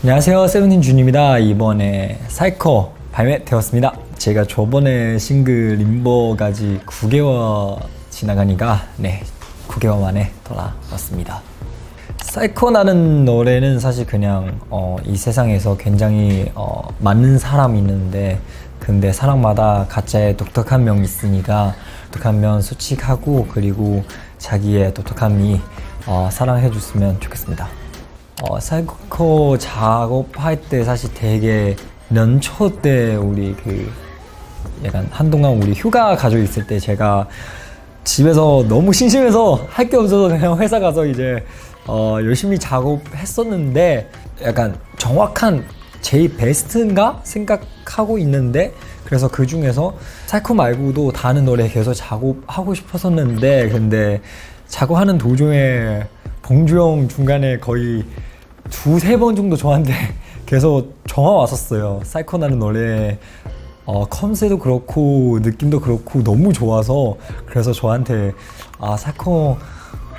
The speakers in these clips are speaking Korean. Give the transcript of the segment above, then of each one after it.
안녕하세요, 세븐틴 준입니다. 이번에 사이코 발매되었습니다. 제가 저번에 싱글 림버까지 9개월 지나가니까 9개월 만에 돌아왔습니다. 사이코라는 노래는 사실 그냥 이 세상에서 굉장히 많은 사람이 있는데, 근데 사람마다 각자의 독특한 면이 있으니까 독특한 면 솔직하고 그리고 자기의 독특함이 사랑해 줬으면 좋겠습니다. 사이코 작업할 때 사실 되게 연초 때 우리 약간 한동안 우리 휴가 가지고 있을 때 제가 집에서 너무 심심해서 할 게 없어서 그냥 회사 가서 이제 열심히 작업했었는데, 약간 정확한 제일 베스트인가 생각하고 있는데, 그래서 그 중에서 사이코 말고도 다른 노래 계속 작업하고 싶었었는데, 근데 작업하는 도중에 봉주 형 중간에 거의 두세 번 정도 저한테 계속 전화 왔었어요. 사이코라는 노래 컨셉도 그렇고 느낌도 그렇고 너무 좋아서, 그래서 저한테 사이코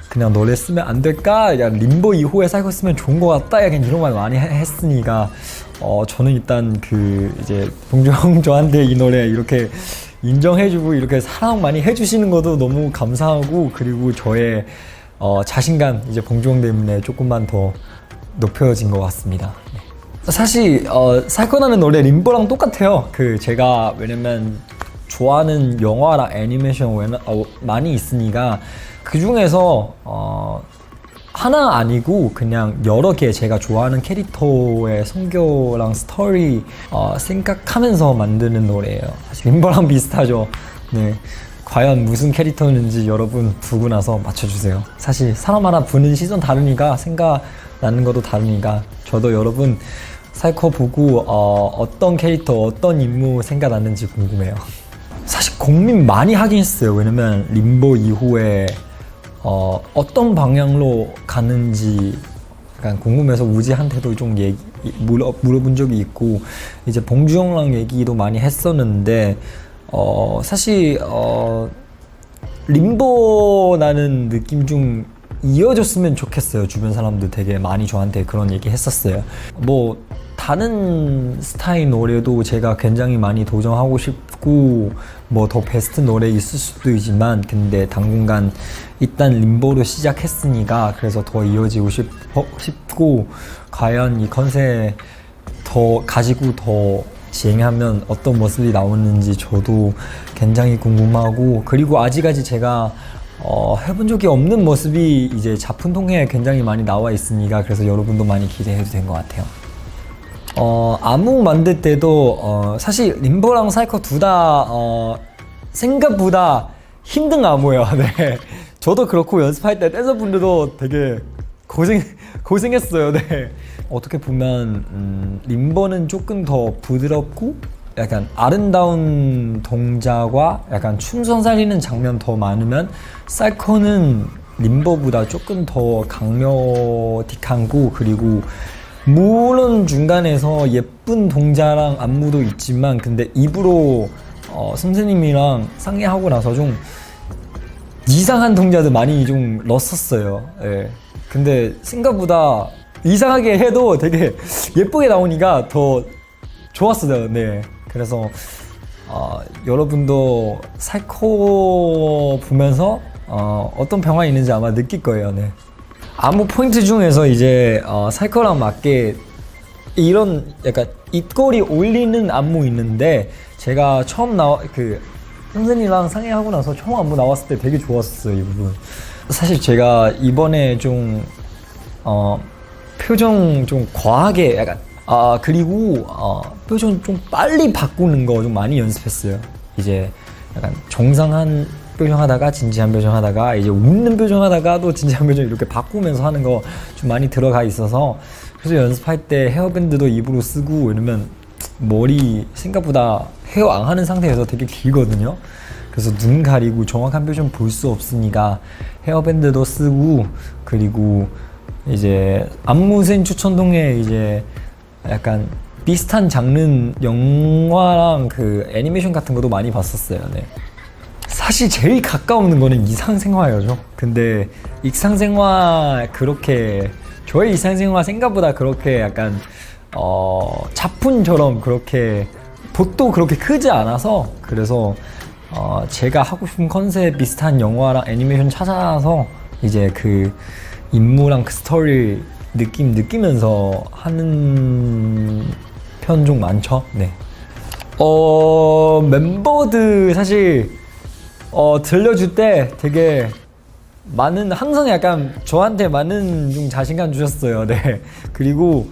그냥 노래 쓰면 안 될까? 약간 림보 이후에 사이코 쓰면 좋은 것 같다. 약간 이런 말 많이 했으니까 저는 일단 이제 봉주 형 저한테 이 노래 이렇게 인정해주고 이렇게 사랑 많이 해주시는 것도 너무 감사하고, 그리고 저의 자신감 이제 봉주 형 때문에 조금만 더 높여진 것 같습니다. 사실 사이코라는 노래 림보랑 똑같아요. 제가 왜냐면 좋아하는 영화랑 애니메이션 많이 있으니까 그 중에서 하나 아니고 그냥 여러 개 제가 좋아하는 캐릭터의 성격랑 스토리 생각하면서 만드는 노래예요. 사실 림보랑 비슷하죠. 네. 과연 무슨 캐릭터인지 여러분 보고 나서 맞춰주세요. 사실 사람마다 보는 시선 다르니까 생각나는 것도 다르니까 저도 여러분 사이코 보고 어떤 캐릭터, 어떤 인물 생각났는지 궁금해요. 사실 고민 많이 하긴 했어요. 왜냐면 림보 이후에 어떤 방향으로 가는지 약간 궁금해서 우지한테도 좀 물어본 적이 있고, 이제 봉주 형랑 얘기도 많이 했었는데, 사실 림보라는 느낌 좀 이어졌으면 좋겠어요. 주변 사람들 되게 많이 저한테 그런 얘기 했었어요. 뭐 다른 스타일 노래도 제가 굉장히 많이 도전하고 싶고 뭐 더 베스트 노래 있을 수도 있지만, 근데 당분간 일단 림보로 시작했으니까 그래서 더 이어지고 싶고, 과연 이 컨셉 더 가지고 더 진행하면 어떤 모습이 나오는지 저도 굉장히 궁금하고, 그리고 아직까지 제가 해본 적이 없는 모습이 이제 작품 통해 굉장히 많이 나와 있으니까, 그래서 여러분도 많이 기대해도 된 것 같아요. 안무 만들 때도 사실 림보랑 사이코 둘 다 생각보다 힘든 안무예요. 네. 저도 그렇고 연습할 때 댄서분들도 되게 고생했어요. 네. 어떻게 보면 림보는 조금 더 부드럽고 약간 아름다운 동작과 약간 춤선 살리는 장면 더 많으면, 사이코는 림보보다 조금 더 강력하고, 그리고 물론 중간에서 예쁜 동작랑 안무도 있지만, 근데 입으로 선생님이랑 상의하고 나서 좀 이상한 동작들 많이 좀 넣었었어요. 예. 근데 생각보다 이상하게 해도 되게 예쁘게 나오니까 더 좋았어요. 네. 그래서 여러분도 사이코 보면서 어떤 변화가 있는지 아마 느낄 거예요. 네. 안무 포인트 중에서 이제 사이코랑 맞게 이런 약간 입꼬리 올리는 안무 있는데, 제가 처음 선생님이랑 상의하고 나서 처음 안무 나왔을 때 되게 좋았어요, 이 부분. 사실 제가 이번에 좀 표정 좀 과하게 약간 그리고 표정 좀 빨리 바꾸는 거 좀 많이 연습했어요. 이제 약간 정상한 표정 하다가 진지한 표정 하다가 이제 웃는 표정 하다가 또 진지한 표정 이렇게 바꾸면서 하는 거 좀 많이 들어가 있어서, 그래서 연습할 때 헤어밴드도 입으로 쓰고, 왜냐면 머리 생각보다 헤어 안 하는 상태에서 되게 길거든요. 그래서 눈 가리고 정확한 표정 볼 수 없으니까 헤어밴드도 쓰고, 그리고 이제 안무생 추천 통해 이제 약간 비슷한 장르 영화랑 애니메이션 같은 것도 많이 봤었어요. 네. 사실 제일 가까운 거는 일상생활이죠. 근데 일상생활 저의 일상생활 생각보다 그렇게 약간 작품처럼 그렇게 봇도 그렇게 크지 않아서 그래서 제가 하고 싶은 컨셉 비슷한 영화랑 애니메이션 찾아서 이제 그 인물랑 그 스토리 느낌 느끼면서 하는 편 좀 많죠. 네. 멤버들 사실 들려줄 때 되게 많은 항상 약간 저한테 많은 좀 자신감 주셨어요. 네. 그리고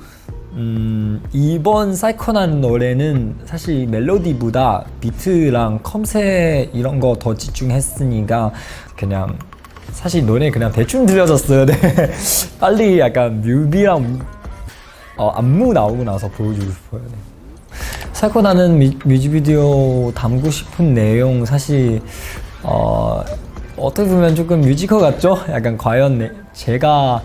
이번 사이코라는 노래는 사실 멜로디보다 비트랑 컴셋 이런 거 더 집중했으니까 그냥 사실 노래 그냥 대충 들려줬어요. 네. 빨리 약간 뮤비랑 안무 나오고 나서 보여주고 싶어요. 네. 사이코라는 뮤직비디오 담고 싶은 내용 사실 어떻게 보면 조금 뮤지컬 같죠? 약간 과연 제가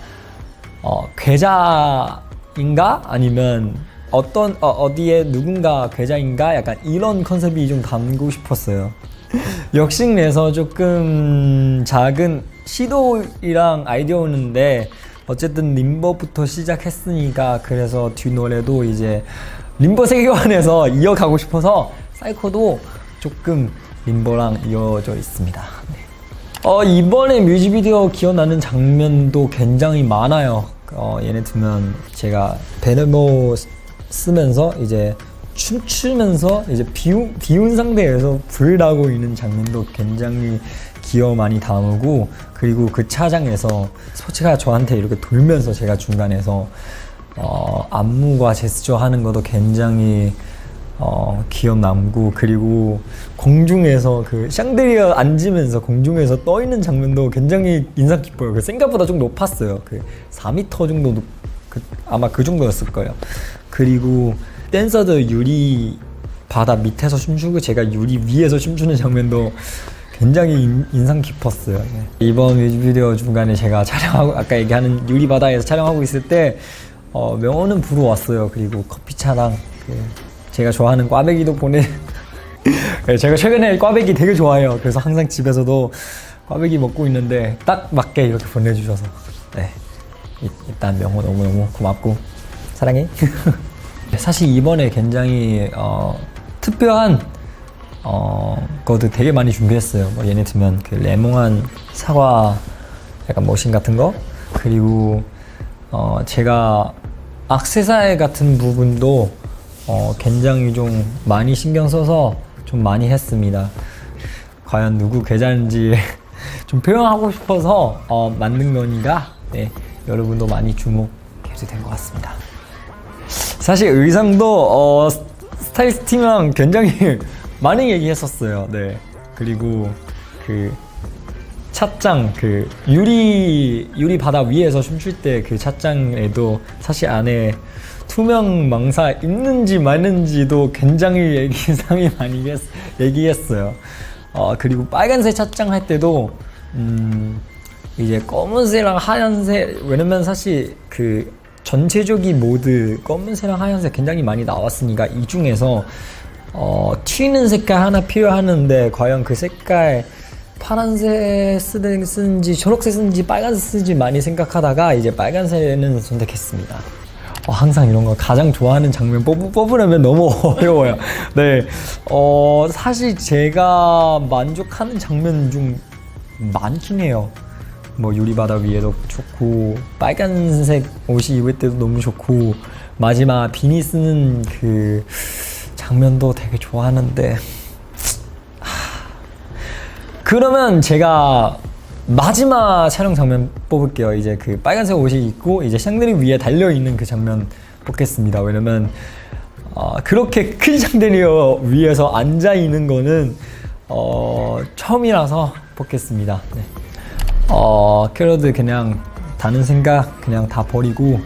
괴자인가? 아니면 어디에 누군가 괴자인가? 약간 이런 컨셉이 좀 담고 싶었어요. 역시 내서 조금 작은 시도이랑 아이디어였는데 어쨌든 림버부터 시작했으니까 그래서 뒷노래도 이제 림버 세계관에서 이어가고 싶어서 사이코도 조금 림버랑 이어져 있습니다. 네. 이번에 뮤직비디오 기억나는 장면도 굉장히 많아요. 예를 들면 제가 베네모 쓰면서 이제 춤추면서 이제 비운 상태에서 불 나고 있는 장면도 굉장히 기억 많이 담고 그리고 그 차장에서 스포츠가 저한테 이렇게 돌면서 제가 중간에서 안무과 제스처 하는 것도 굉장히 기억 남고 그리고 공중에서 그 샹들리어 앉으면서 공중에서 떠 있는 장면도 굉장히 인상 깊어요. 생각보다 좀 높았어요. 그 4m 정도 아마 그 정도였을 거예요. 그리고 댄서들 유리 바다 밑에서 춤추고 제가 유리 위에서 춤추는 장면도 굉장히 인상 깊었어요. 네. 이번 뮤직비디오 중간에 제가 촬영하고 아까 얘기하는 유리 바다에서 촬영하고 있을 때 명호는 부러 왔어요. 그리고 커피차랑 제가 좋아하는 꽈배기도 제가 최근에 꽈배기 되게 좋아해요. 그래서 항상 집에서도 꽈배기 먹고 있는데 딱 맞게 이렇게 보내주셔서 네. 일단 명호 너무너무 고맙고 사랑해. 사실 이번에 굉장히 특별한 것도 되게 많이 준비했어요. 뭐 예를 들면 그 레몬한 사과 약간 머신 같은 거 그리고 제가 액세서리 같은 부분도 굉장히 좀 많이 신경 써서 좀 많이 했습니다. 과연 누구 계좌인지 좀 표현하고 싶어서 만든 거니까 네, 여러분도 많이 주목해도 된 것 같습니다. 사실 의상도 스타일리스트 팀이랑 굉장히 많이 얘기했었어요. 네. 그리고 그 찻장 그 유리 바다 위에서 춤출 때 그 찻장에도 사실 안에 투명 망사 있는지 마는지도 굉장히 얘기상이 많이 얘기했어요. 그리고 빨간색 찻장 할 때도 이제 검은색이랑 하얀색 왜냐면 사실 그 전체적인 모드 검은색이랑 하얀색 굉장히 많이 나왔으니까 이 중에서 튀는 색깔 하나 필요하는데 과연 그 색깔 파란색 쓰는지 초록색 쓰는지 빨간색 쓰는지 많이 생각하다가 이제 빨간색은 선택했습니다. 항상 이런 거 가장 좋아하는 장면 뽑으려면 너무 어려워요. 네, 사실 제가 만족하는 장면 중 많긴 해요. 뭐 유리바다 위에도 좋고 빨간색 옷이 입을 때도 너무 좋고 마지막 비니 쓰는 그 장면도 되게 좋아하는데 그러면 제가 마지막 촬영 장면 뽑을게요. 이제 그 빨간색 옷이 입고 이제 샹들리 위에 달려있는 그 장면 뽑겠습니다. 왜냐면 그렇게 큰 샹들리어 위에서 앉아있는 거는 처음이라서 뽑겠습니다. 네. 캐럿들 그냥 다른 생각 그냥 다 버리고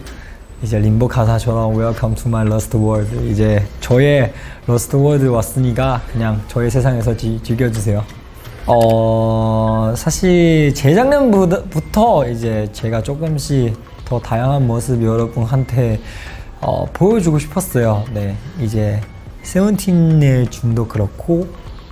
이제 림보 가사처럼 Welcome to my lost world 이제 저의 lost world 왔으니까 그냥 저의 세상에서 즐겨주세요. 사실 재작년부터 이제 제가 조금씩 더 다양한 모습 여러분한테 보여주고 싶었어요. 네, 이제 세븐틴의 줌도 그렇고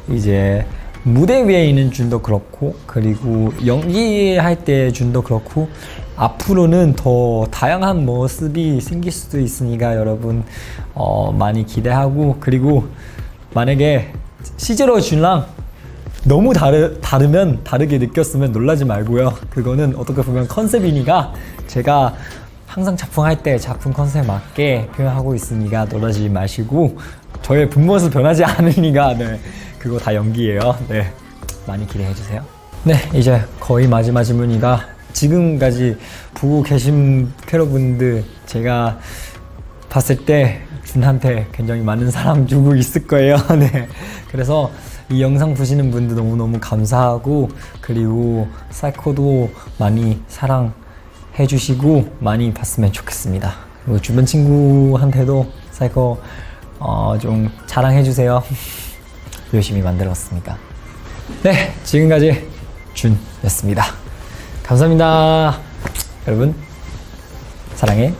이제 무대 위에 있는 줌도 그렇고 그리고 연기할 때 줌도 그렇고 앞으로는 더 다양한 모습이 생길 수도 있으니까 여러분 많이 기대하고, 그리고 만약에 실제로 준랑 너무 다르게 느꼈으면 놀라지 말고요. 그거는 어떻게 보면 컨셉이니까 제가 항상 작품할 때 작품 컨셉에 맞게 표현하고 있으니까 놀라지 마시고, 저의 본모습 변하지 않으니까 네, 그거 다 연기예요. 네, 많이 기대해 주세요. 네, 이제 거의 마지막 질문이가, 지금까지 보고 계신 여러분들 제가 봤을 때 준한테 굉장히 많은 사랑 주고 있을 거예요. 네, 그래서 이 영상 보시는 분들 너무너무 감사하고, 그리고 사이코도 많이 사랑해 주시고 많이 봤으면 좋겠습니다. 그리고 주변 친구한테도 사이코 좀 자랑해 주세요. 열심히 만들었으니까. 네, 지금까지 준이었습니다. 감사합니다. 여러분 사랑해.